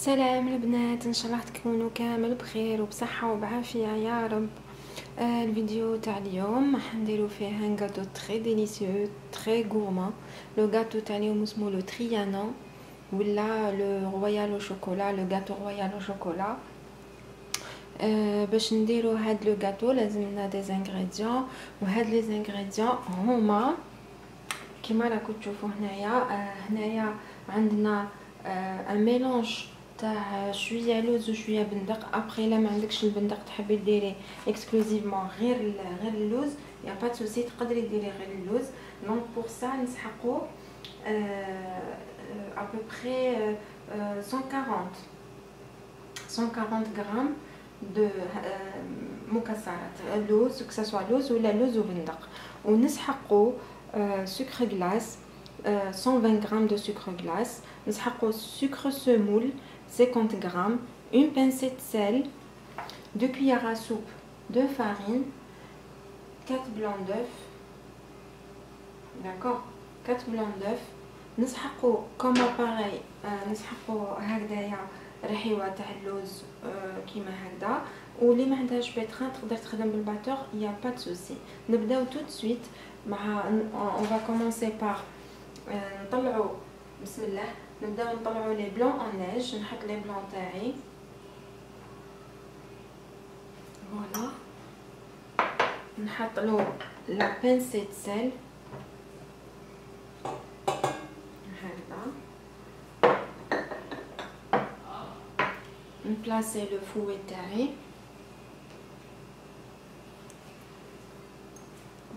سلام البنات، ان شاء الله تكونوا كامل بخير وبصحه وبعافيه يا رب. الفيديو تاع اليوم حنديرو فيه ان غاتو تري ديليسيو تري غورمان. لو غاتو تاع اليوم اسمه لو تريانون ولا لو رويال او شوكولا، لو غاتو رويال او شوكولا. باش نديرو هاد لو غاتو لازمنا دي زانغريديون، وهاد لي زانغريديون هما كيما راكم تشوفوا هنايا عندنا ان ميلونج تاع شويه لوز وشويه بندق. ابري الا ما عندكش البندق تحبي ديري اكسكلوزيفمون غير اللوز، يا با سوسي تقدري ديري غير اللوز. دونك بور سا نسحقوا ا بو بري 140 غرام دو مكسرات اللوز، كو سوا لوز ولا لوز وبندق. ونسحقوا sucre glace, 120 g de sucre glace, نسحقوا sucre semoule 50 g, une pincée de sel, 2 cuillères à soupe de farine, 4 blancs d'œufs, d'accord, 4 blancs d'œufs. نسحقوا كما باغي، نسحقوا هكذايا رحيوه تاع اللوز كيما هكذا. واللي ما عندهاش بيتران تقدر تخدم بالباتور، يا با دو سوسي. نبداو تو سويت مع on va commencer par نطلعوا بسم الله. نبداو نطلعوا لي بلون en neige. نحط لي بلون تاعي فوالا، نحط له لا بانسي د سيل هكذا، نبلاسي لو فوي تاعي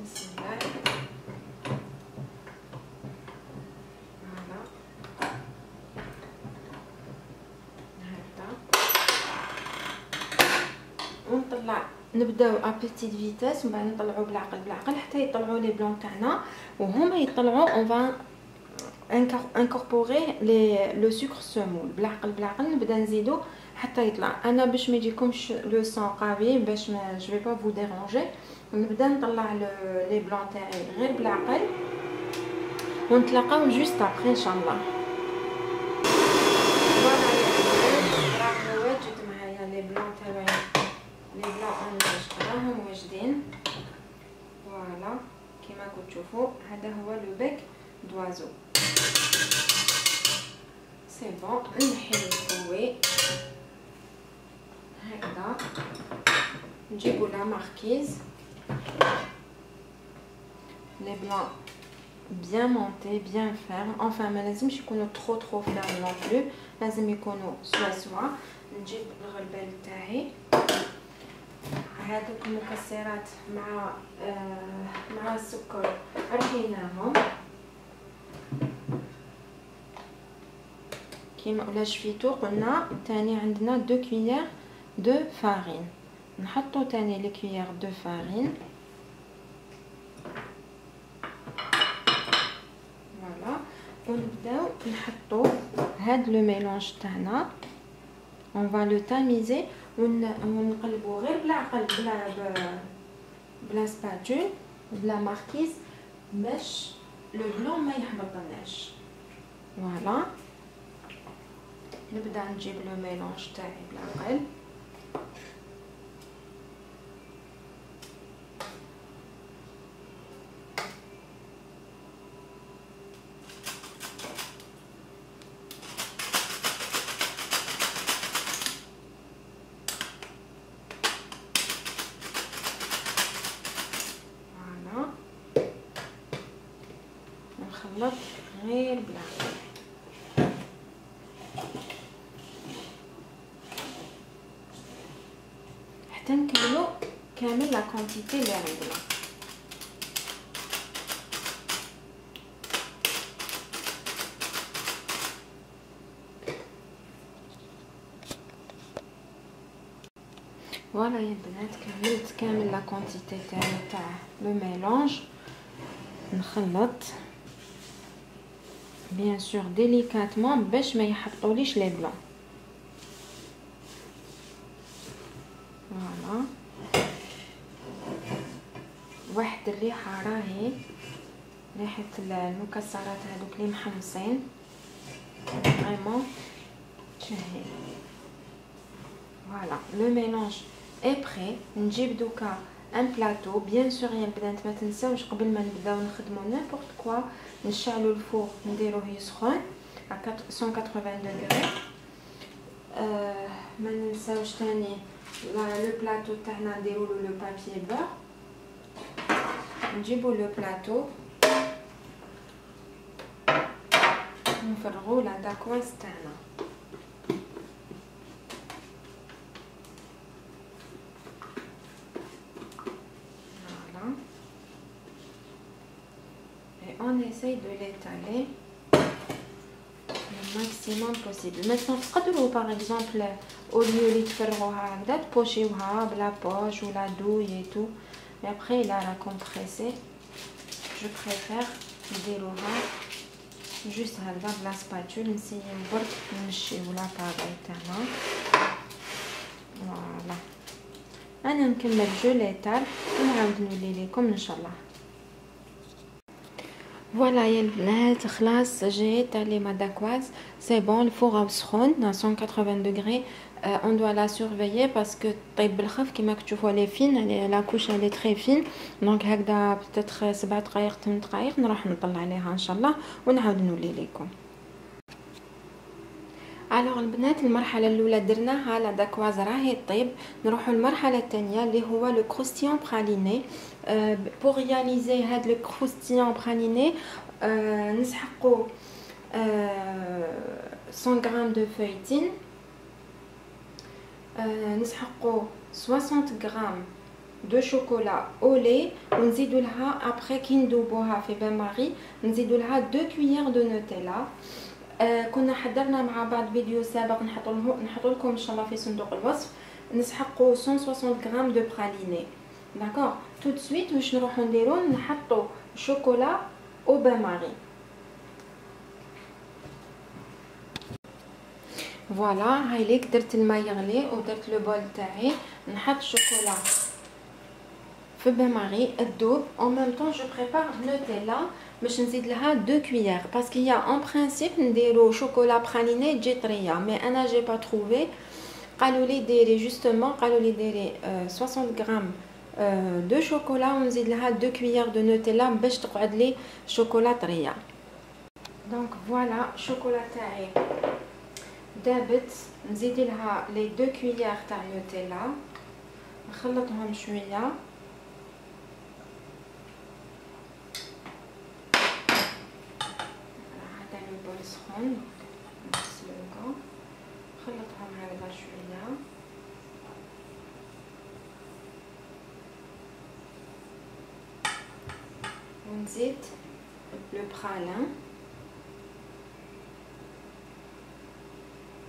بسم الله. فوالا هكذا، ونطلع نبداو ا بيتيت فيتاس، ومن بعد نطلعوا بالعقل حتى يطلعوا لي بلون تاعنا. وهما يطلعوا اون فا انكوربوري لو سكر سمول بالعقل نبدا نزيدو حتى يطلع. انا باش ما يجيكمش لو سون قوي، باش ما جو با فو ديرانجي، نبدا نطلع لي بلون تاعي غير بالعقل، ونتلاقاو جوست ابري ان شاء الله. فوالا راهم واجد معايا لي بلون تاعي، لي بلون انجاج راهم واجدين. فوالا كيما راكم تشوفوا هذا هو لو بيك دوازو. سي بون، نحي الفوي هكذا، نجيبو لا ماركيز لي بلون bien montés bien fermes. enfin ما لازمش يكونوا trop fermes non plus، لازم يكونوا سوا. نجيب الغلبال تاعي، هذوك المكسرات مع السكر رحيناهم كيما ولا شفيتو. قلنا تاني عندنا 2 كويير دو فارين، نحطو تاني لي كويير دو فارين فوالا. ونبداو نحطو هاد لو ميلونج تاعنا، اون فا لو تاميزي، ونقلبو غير بالعقل بلا سباتول بلا ماركيز باش لو بلون ما يحبطناش. فوالا نبدا نجيب لو ميلونج تاعي بالعقل، فوالا نخلط غير بالعقل. حتى نكملو كامل لا كونتيتي اللي عندنا. فوالا يا بنات كملت كامل لا كونتيتي تاع لو ميلونج. نخلط بيان سور ديليكاتمون باش ما يحطوليش لي بلون. فوالا واحد الريحه راهي ريحه المكسرات هذوك اللي محمصين فريمون Voilà, le mélange est prêt. نجيب دوكا un plateau. Bien sûr يا البنات ما تنساوش قبل ما نبداو نخدمو n'importe quoi نشعلو الفوق نديروه يسخن à 180 degrés. ما ننساوش تاني لو بلاطو تاعنا نديرولو لو بابيي بور. نجيبو لو بلاطو نفرغو لا داكواز تاعنا. On essaye de l'étaler le maximum possible. Maintenant, par exemple, au lieu de faire pocher la poche ou la douille et tout, mais après il a la compressée, je préfère dérouler juste avec la spatule, essayer de voir ou la pagaille. Voilà. أنا نكمل جو l'étale ونعاود نولي لكم إن شاء الله. Voilà يا البنات خلاص j'ai étalé ma dacquoise, c'est bon, le four سخون à 180 degrés. On doit la surveiller parce que طيب بالخف كيما تشوفوا les fines, la couche elle est très fine, donc هكذا peut-être 7 دقائق 8 دقائق نروح نطلع عليها ان شاء الله ونعاود نولي لكم. الوغ البنات المرحله الاولى درناها لا داكواز راهي طيب. نروحوا المرحله الثانيه اللي هو لو كروستيون براليني. بور رياليزي هاد لو كروستيون براليني نسحقوا 100 غرام دو فeuilletine, نسحقوا 60 غرام دو شوكولا او لي ونزيدوا لها ابري كي ندوبوها في بان ماري نزيدوا لها 2 كويير دو نوتيلا. كنا حضرنا مع بعض فيديو سابق نحط لكم ان شاء الله في صندوق الوصف. نسحقوا 160 غرام دو براليني. داكور تو سويت واش نروحو نديرو نحطو شوكولا او بان ماري. فوالا هاي ليك درت الماء يغلي ودرت لو بول تاعي نحط شوكولا في بان ماري الدوب. en même temps je prépare نوتيلا باش نزيد لها 2 كويير باسكو هي ان برينسيپ نديرو شوكولا براليني تجي طريه مي انا جي با تروفي. قالوا لي ديري جوستومون قالوا لي ديري 60 غرام دو شوكولا ونزيد لها 2 كويير دو نوتيلا باش تقعد لي شوكولا طريه. دونك فوالا شوكولا تاعي دابت نزيد لها لي 2 كويير تاع نوتيلا نخلطهم شويه. سخون نغسلوها نخلطها مع هذا شويه. ونزيد لو برالين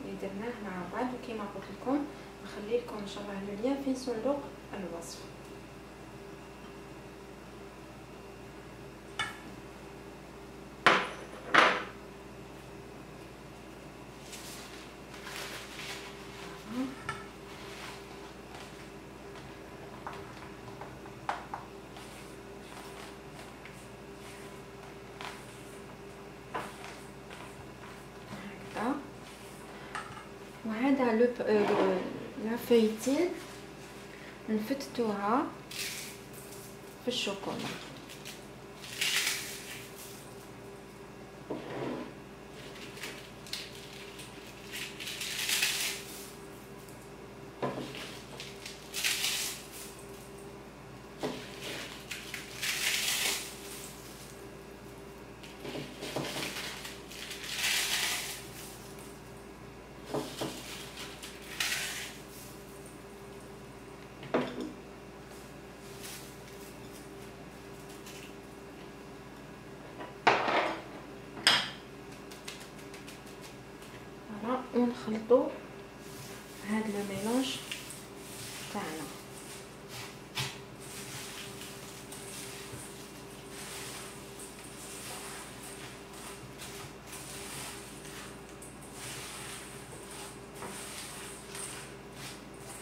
اللي درناه مع بعض وكما قلت لكم نخلي لكم ان شاء الله اللين في صندوق الوصف. وهذا لا فeuilletine نفتتوها في الشوكولا. ونخلطوا هذا الميلانج تاعنا.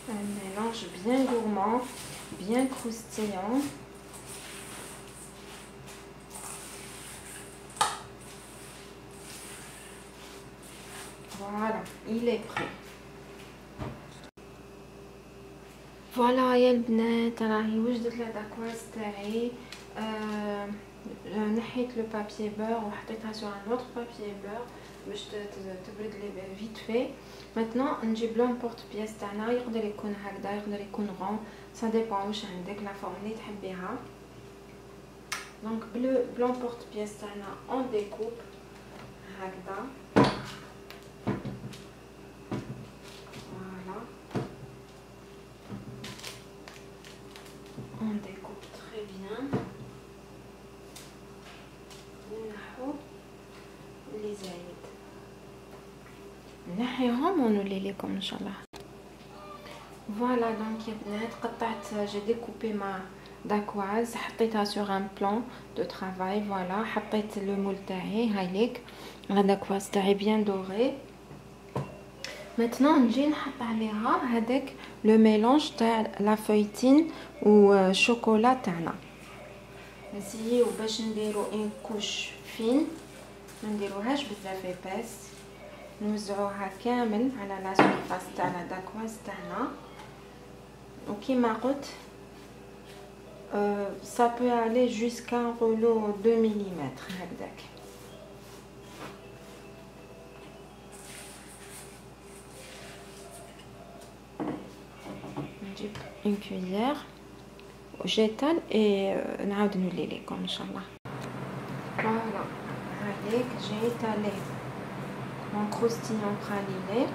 Un mélange bien gourmand, bien croustillant. Voilà. il est prêt. فوالا يا البنات راهي وجدت لا داكواز تاعي. نحيت لو بابي بور وحطيتها سور ان اوتر بابي بور باش تبرد لي فيت في. ماتنون نجيب لومبورت بياس تاعنا، يقدر يكون هكذا يقدر يكون غون، سا ديبون واش عندك لا فورم اللي تحبيها. دونك بلومبورت بياس تاعنا اون ديكوب هكذا. On découpe très bien. نحو لي زايد نحيهم ونولي لكم ان شاء الله. فوالا دونك يا بنات قطعت جي ديكوبي ما داكواز، حطيتها سور ان بلان دو ترافاي. فوالا حطيت لو مول تاعي هاي ليك لا داكواز تاعي بيان دوري. ماتنون نجي نحط عليها هذاك لو ميلونج تاع لا فويتين و شوكولا تاعنا. نسيو باش نديرو ان كوش فين، ما نديروهاش بزاف ايباس، نوزعوها كامل على لا سورفاس تاع لا داكواز تاعنا. وكيما قلت ça peut aller jusqu'à un rouleau 2 ملم هكذاك. نجيب une cuillère وجيتال نعاود نولي لكم ان شاء الله. فوالا هذيك جيتالي مون كروستيون براليني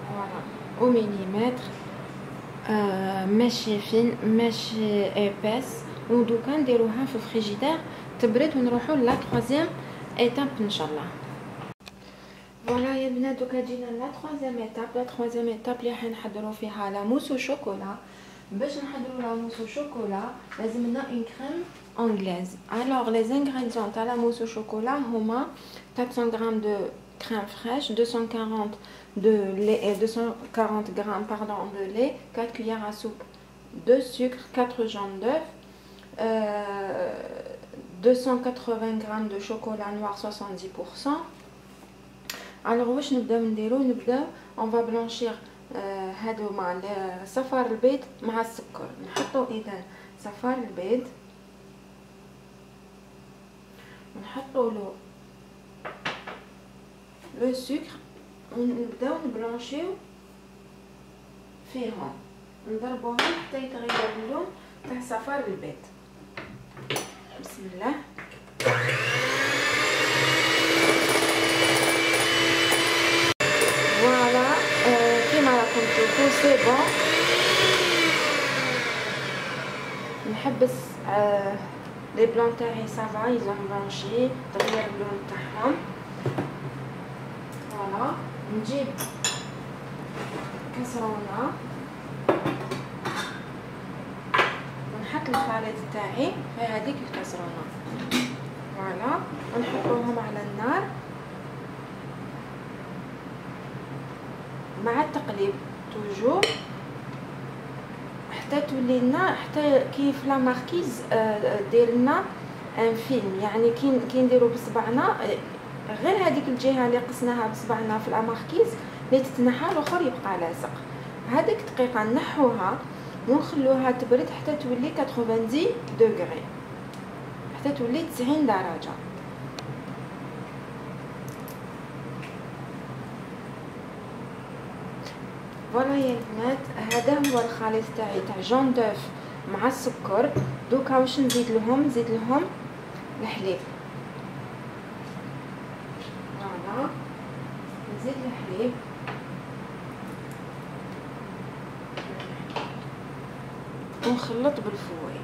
فوالا او مليمتر، ماشي فين ماشي ايباس. ودوكا نديروها في الفريجيدير تبرد ونروحو لا 3 ايتاب ان شاء الله. فوالا يا بنات دوكا جينا لا 3 ايتاب اللي حنحضروا فيها لا موس وشوكولا. باش نحضروا لا موس وشوكولا لازم لنا اون كريم انجليز. الوغ لي انغريديون تاع لا موس وشوكولا هما 400 غرام دو كريم فريش، 240 de lait et 240 grammes pardon de lait, 4 cuillères à soupe de sucre, 4 jaunes d'œuf, 280 grammes de chocolat noir 70%. Alors واش نبداو نديرو؟ نبداو on va blanchir هادوما صفار البيض مع السكر. نحطو اذا صفار البيض ونحطو له لو سكر ونبداو نبلونشيو فيهم، نضربوهم حتى يتغير اللون تاع صفار البيض. بسم الله. فوالا كيما راكم تشوفوا سي بون. نحبس لي بلون تاعي صافا يزون بلونشي تغير اللون تاعهم. فوالا نجيب كسرونه ونحط الخليط تاعي في هذيك الكسرونه. فوالا ونحطوهم على النار مع التقليب توجور حتى تولي لنا حتى كيف لا ماركيز دير لنا ان فيلم. يعني كي نديرو بصبعنا غير هذيك الجهه اللي قسناها بصبعنا في لا ماركيز اللي تتنحى الاخر يبقى لاصق. هذيك دقيقه نحوها ونخلوها تبرد حتى تولي 90 دوغري، حتى تولي 90 درجه. فوالا يا البنات هذا هو الخليط تاعي تاع جون دوف مع السكر. دوكا واش نزيد لهم؟ نزيد لهم الحليب. فوالا نزيد الحليب ونخلط بالفوي.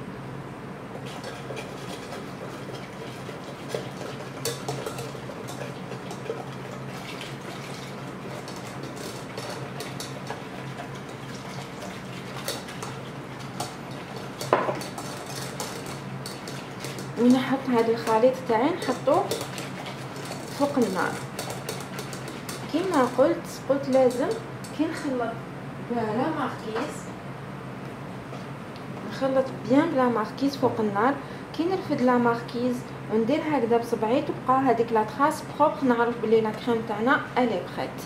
ونحط هذا الخليط تاعي نحطوه فوق النار. كيما قلت لازم كي نخلط بلا ماركيز نخلط بيان بلا ماركيز فوق النار. كي نرفد لا ماركيز وندير هكذا بصبعي تبقى هذيك لا تراس بروبر، نعرف بلي لا كريم تاعنا الي بريت.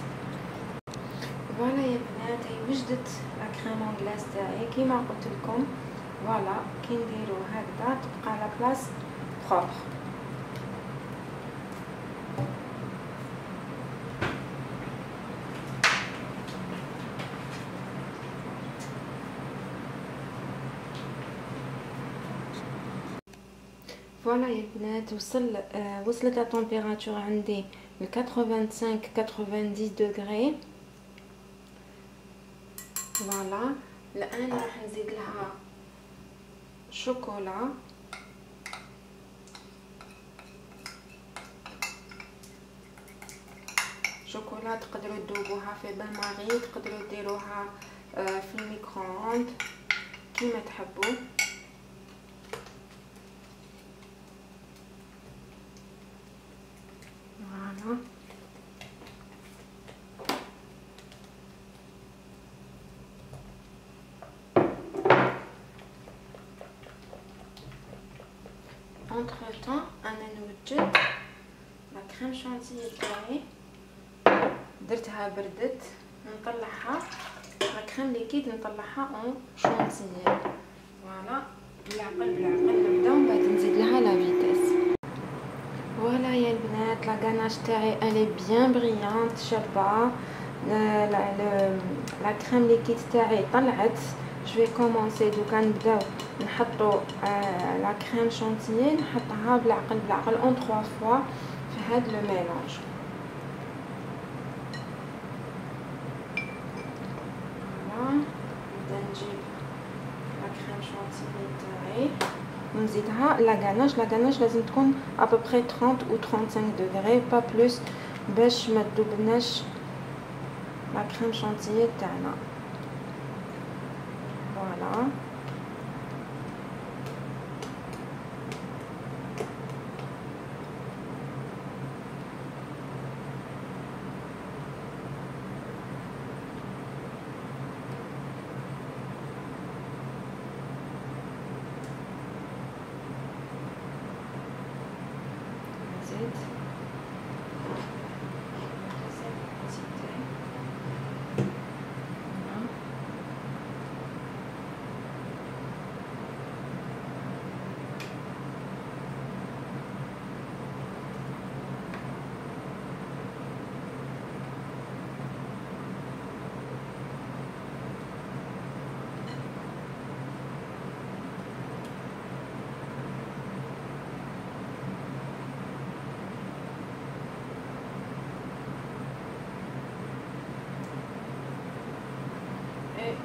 فوالا يا بنات، هي وجدت لا كريم انغلاس تاعي كيما قلت لكم. فوالا كي نديرو هكذا تبقى لا بلاص بروبر. فوالا يا البنات، وصلت لا تمبيراتور عندي ل 85 90 دوغري. فوالا الان راح نزيد لها شوكولا. شوكولا تقدروا تذوبوها في بان ماري، تقدروا ديروها في الميكرووند كيما تحبوا. فوالا انتر طون انا نوجد لا كريم شانتيي تاعي، درتها بردت، نطلعها لا كريم ليكيد نطلعها اون شانتيي. فوالا بالعقل بالعقل نبداو، من بعد نزيد لها لا فيتيس. فوالا يا البنات، لا غاناج تاعي الي بيان بريانت شابه. لا كريم ليكيد تاعي طلعت. جو كومونسي دوكا نبداو نحطو لا كريم شانتيي، نحطها بالعقل بالعقل اون 3 فوا في هاد لو ميلونج. فوالا نبدا نجيب لا كريم شانتيي تاعي ونزيدها لا غاناج. لا غاناج لازم تكون ابوبري 30 او 35 دوغري با بلوس باش ما تذوبناش لا كريم شانتيي تاعنا. فوالا زيد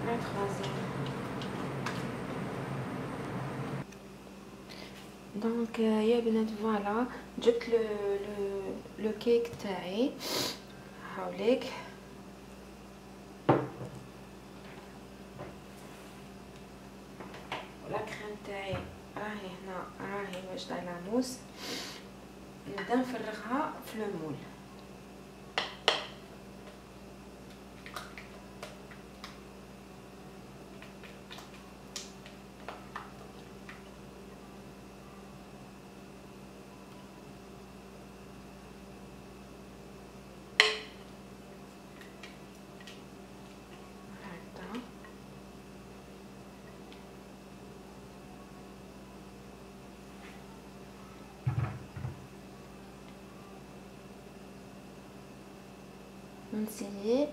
la troisième. دونك يا بنات فوالا جبت لو كيك تاعي هاوليك. ولا كريم تاعي راهي هنا، راهي واجده لاموس. نبدا نفرغها في لو مول. نسيي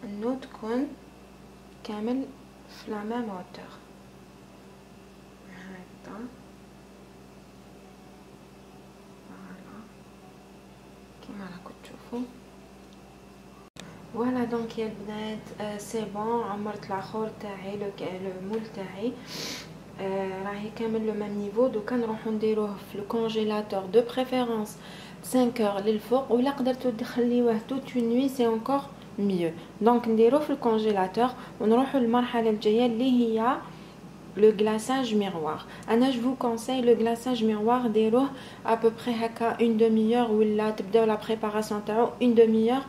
انو تكون كامل في لا ميم هوتور هكذا. فوالا كيما راكم تشوفوا. فوالا دونك يا البنات سي بون، عمرت لاخور تاعي لو مول تاعي راهي كامل لو ميم نيفو. دوكا نروحو نديروه في لو كونجيلاتور دو بريفيرونس 5 heures للفوق، ولا قدرتو تخليوه توت اون نوي سي انكور ميو. دونك نديروه في الكونجيلاتور ونروحو للمرحله الجايه اللي هي لو غلاساج ميروار. انا جو فو كونساي لو غلاساج ميروار ديروه ابوبري هكا اون دومي اور، ولا تبداو لا بريباراسيون تاعو اون دومي اور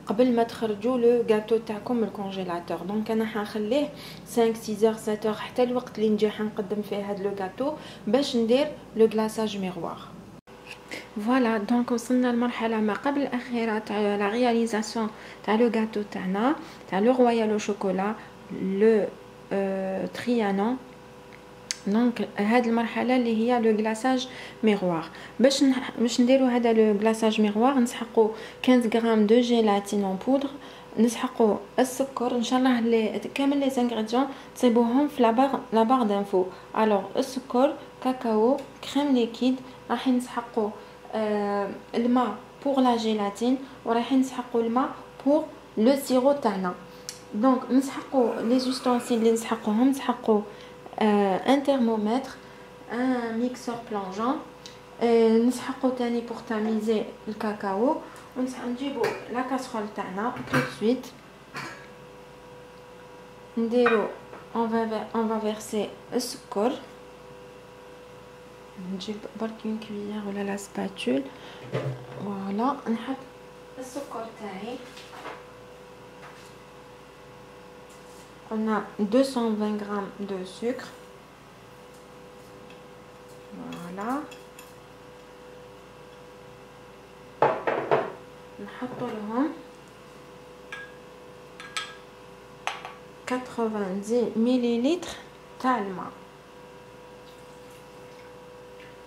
قبل ما تخرجوا لو غاتو تاعكم من الكونجيلاتور. دونك انا حنخليه 5 6 heures 7 heures حتى الوقت اللي نجي حنقدم فيه هاد لو غاتو باش ندير لو غلاساج ميروار. فوالا دونك وصلنا لمرحله ما قبل الاخيره تاع لا رياليزاسيون تاع لو غاتو تاعنا تاع لو رويال او شوكولا لو تريانون. دونك هاد المرحله اللي هي لو غلاساج ميغوار. باش نديرو هذا لو غلاساج ميغوار نسحقوا 15 غرام دو جيلاتين اون بودر، نسحقوا السكر ان شاء الله كامل لي زانغريديون تصيبوهم في لا بار دانفو. الوغ السكر، كاكاو، كريم ليكيد، راح نسحقوا الماء بور لا جيلاتين، وراح نسحقوا الماء بور لو سيرو تاعنا. دونك نسحقوا لي زوستونسيل اللي نسحقوهم، نسحقوا un thermomètre, un mixeur plongeant, نسحقوا تاني pour tamiser le cacao. ونجيبوا la casserole تاعنا tout de suite نديرو on va verser السكر. نجيب برك une cuillère ولا la spatule. فوالا نحط السكر تاعي. On a 220 grammes de sucre. Voilà. نحط لهم 90 مليلتر تاع الماء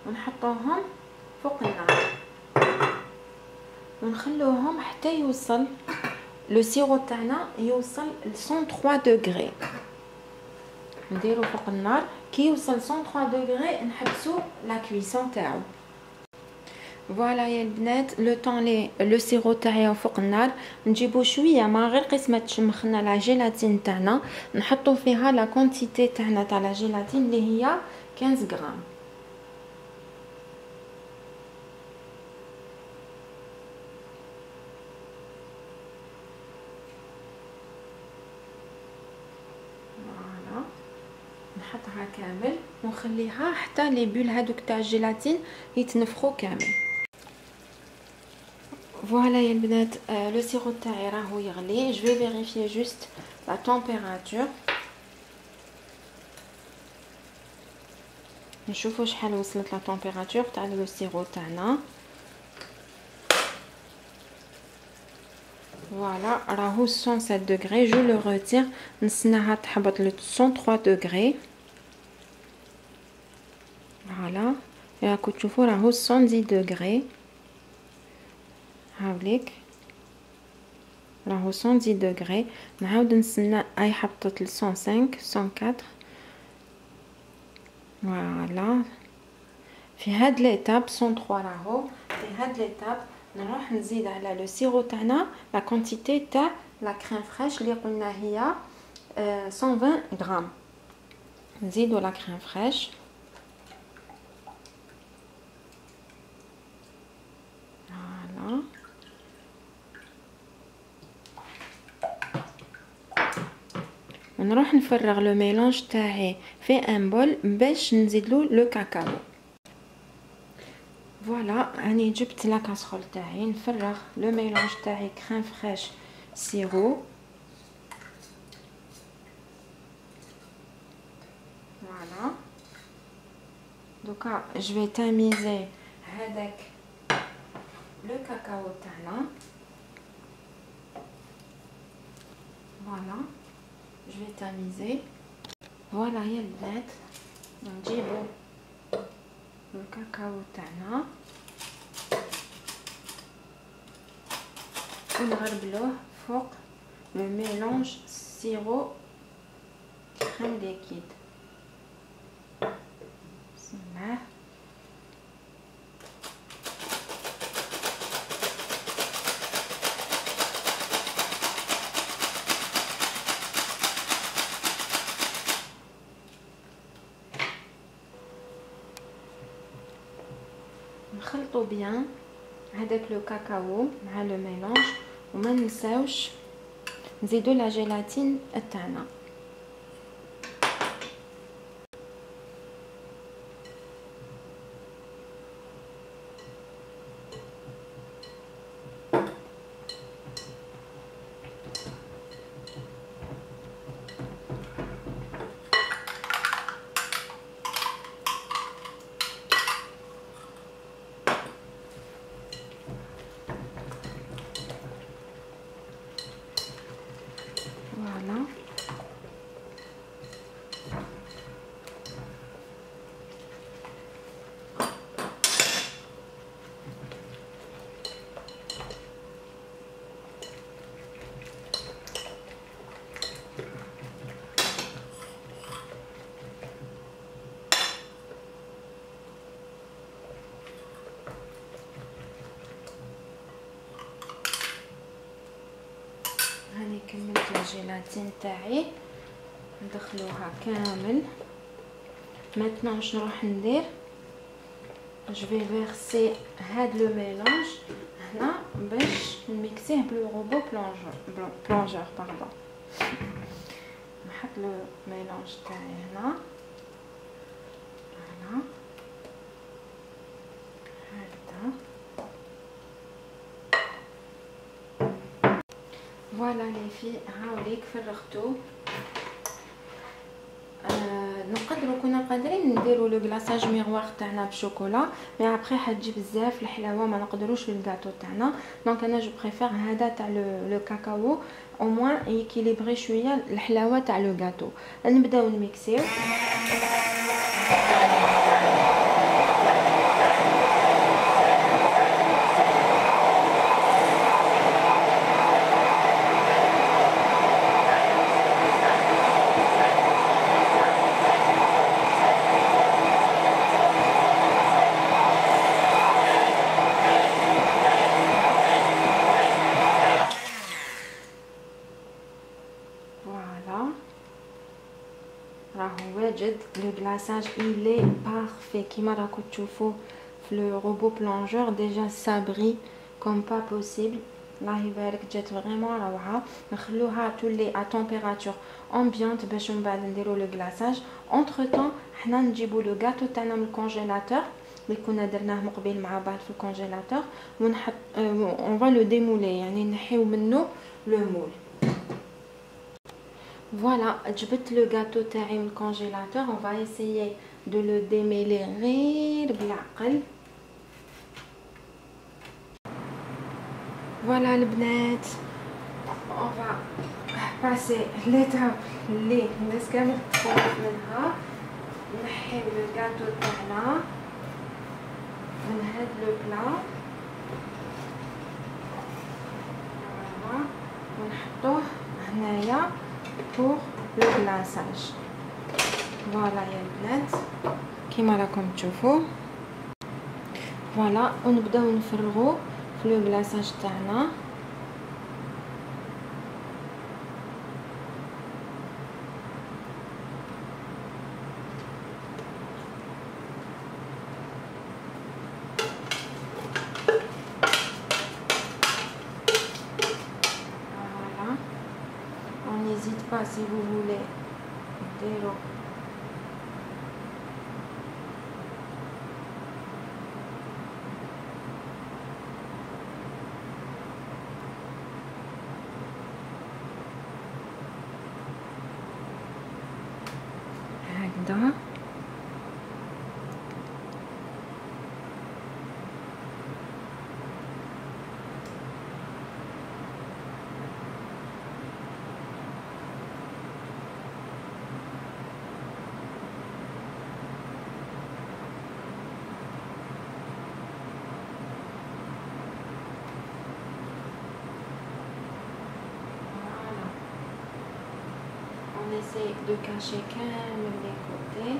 ونحطوهم فوق النار ونخلوهم حتى يوصل لو سيرو تاعنا يوصل ل 103 دوغري. نديرو فوق النار كي يوصل 103 دوغري نحبسو لا كويسون تاعو. فوالا يا البنات لو طون لي لو سيرو تاعي فوق النار نجيبو شويه ما غير قسمه تشمخنا لا جيلاتين تاعنا، نحطو فيها لا كونتيتي تاعنا تاع لا جيلاتين اللي هي 15 غرام. نحطها كامل ونخليها حتى لي بول هذوك تاع الجيلاتين يتنفخوا كامل. فوالا يا البنات لو سيرو تاعي راهو يغلي. جو في فيريفيي جوست لا تمبيراتور نشوفوا شحال وصلت لا تمبيراتور تاع لو سيرو تاعنا. فوالا راهو 107 دوغري. جو لو روتير نستناها تحبط ل 103 دوغري. فوالا راكو تشوفوا راهو 110 دوغري. هاوليك راهو 110 دوغري. نعاود نستنى اي حبطت ل 105 104. فوالا في هاد ليتاب 103 راهو. في هاد ليتاب نروح نزيد على لو سيرو تاعنا لا كونتيتي تاع لا كريم فريش اللي قلنا هي 120 غرام. نزيدو لا كريم فريش. فوالا ونروح نفرغ لو ميلونج تاعي في ان بول باش نزيدلو لو كاكاو. فوالا راني جبت لا كاسرول تاعي نفرغ لو ميلونج تاعي كريم فريش سيرو. فوالا دوكا جو في تاميزي هذاك لو كاكاو تاعنا. فوالا جو في تاميزي. فوالا هي البنات نجيبو الكاكاو تاعنا ونغربلوه فوق لو ميلونج سيرو كريم ليكيد. بسم الله. نخلطوا بيان هذاك لو كاكاو مع لو ميلونج وما ننساوش نزيدوا لا جيلاتين تاعنا. فوالا. هاني كملت الجيلاتين تاعي ندخلوها كامل. maintenant واش نروح ندير جو في فيرسي هاد لو ميلانج هنا باش نميكسيه بلو روبو بلونجور باردون. نحط لو ميلانج تاعي هنا هكذا. فوالا لي في هاوليك فرغتو. نقدروا كنا قادرين نديروا لو غلاصاج ميغوار تاعنا بالشوكولا، مي ابري حتجي بزاف الحلاوه ما نقدروش في الكاطو تاعنا. دونك انا جو بريفير هذا تاع لو كاكاو او موان يكيليبري شويه الحلاوه تاع لو كاطو. نبداو نميكسيو. راهو واجد لو غلاصاج إلي بارفي كيما راكم تشوفوا في لو روبو بلونجور. ديجا صابغي كوم با بوسيبل. الله يبارك جات فريمون روعه. نخلوها تولي ا تمبيراتور امبيونت باش من بعد نديرو لو غلاصاج. اونتر طون حنا نجيبو لو غاتو تاعنا من الكونجيلاتور اللي كنا درناه مقبل مع بعض في الكونجيلاتور ونحط اون فا لو ديمولي يعني نحيو منه لو مول. Voilà, جبت لو غاتو تاعي من الكونجيلاتور. on va essayer de le démêler غير بالعقل. voilà البنات، on va passer l'étape اللي الناس كامل تخاف منها. نحيو لو غاتو تاعنا من هاد لو بلا ونحطوه هنايا pour le glaçage. فوالا يا البنات كيما راكم تشوفوا. فوالا ونبداو نفرغو في لو غلاصاج تاعنا. N'hésite pas si vous voulez ديروا هكذا. On essaie de cacher كامل les côtés.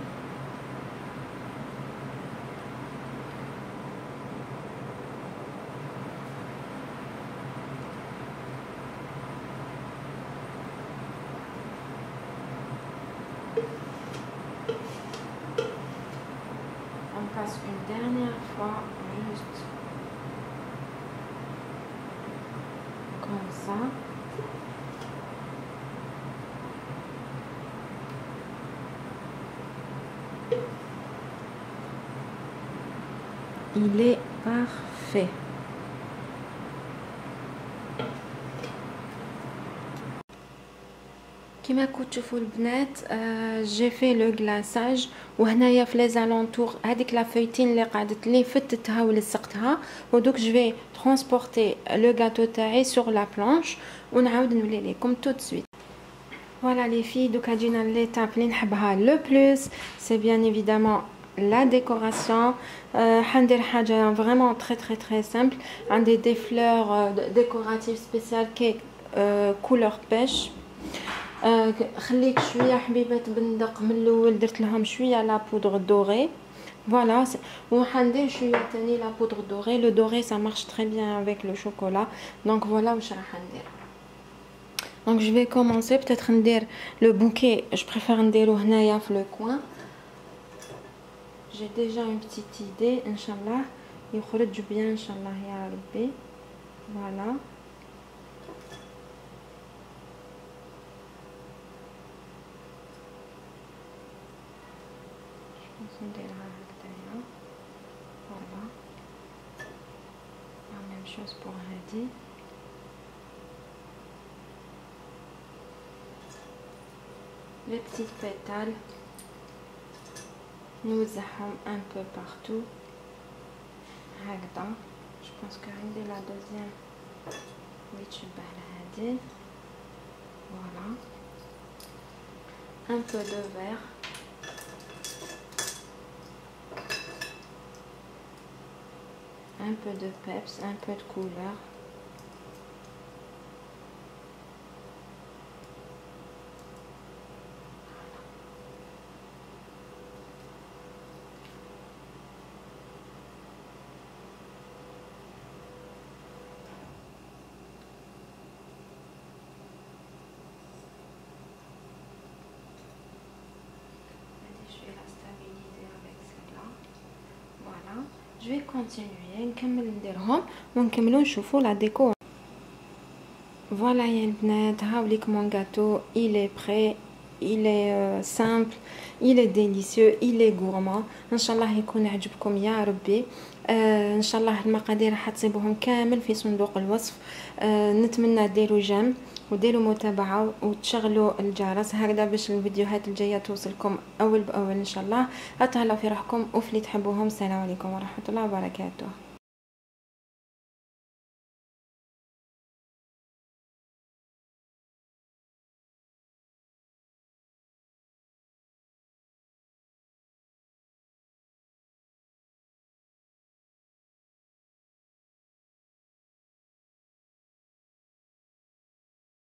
On passe une dernière fois juste comme ça. Il est parfait. كما كنتوا تشوفوا البنات جي في لو غلاصاج وهنايا في لي زالونتور هذيك لا فويتين اللي قعدت لي فتتها ولصقتها ودوك جو في ترونسبورتي لو غاتو تاعي سور لا بلانش ونعاود نولي لكم تو سويت. Voilà les filles, دوكا جينا l'étape اللي نحبها le plus, c'est bien évidemment la décoration. حندير حاجة vraiment très simple. عندي des fleurs décoratives spéciales qui couleur pêche. خليت شوية حبيبات بندق من الاول درت لهم شوية لا بودر دوري. Voilà, وحندير شوية تاني لا بودر دوري. Le doré ça marche très bien avec le chocolat. Donc voilà واش راح ندير. Donc je vais commencer peut-être ندير le bouquet, je préfère نديرو هنايا في le coin. J'ai déjà une petite idée, inchallah يخرج bien inchallah يا ربي. Voilà. Je pense نديرها هكذايا. Voilà. La même chose pour هادي. Les petites pétales, nous avons un peu partout. Je pense que c'est la deuxième. Voilà. Un peu de vert. Un peu de peps, un peu de couleur. Je vais continuer نكمل نديرهم ونكملوا نشوفوا لا ديكور. Voilà يا البنات, هاوليك mon gâteau, il est prêt, il est simple, il est délicieux, il est gourmand. ان شاء الله يكون عجبكم يا ربي. ان شاء الله المقادير راح تصيبوهم كامل في صندوق الوصف. نتمنى ديروا جيم وديروا متابعه وتشغلوا الجرس هكذا باش الفيديوهات الجايه توصلكم اول باول ان شاء الله. اتهلاو في روحكم وفي اللي تحبوهم. السلام عليكم ورحمه الله وبركاته.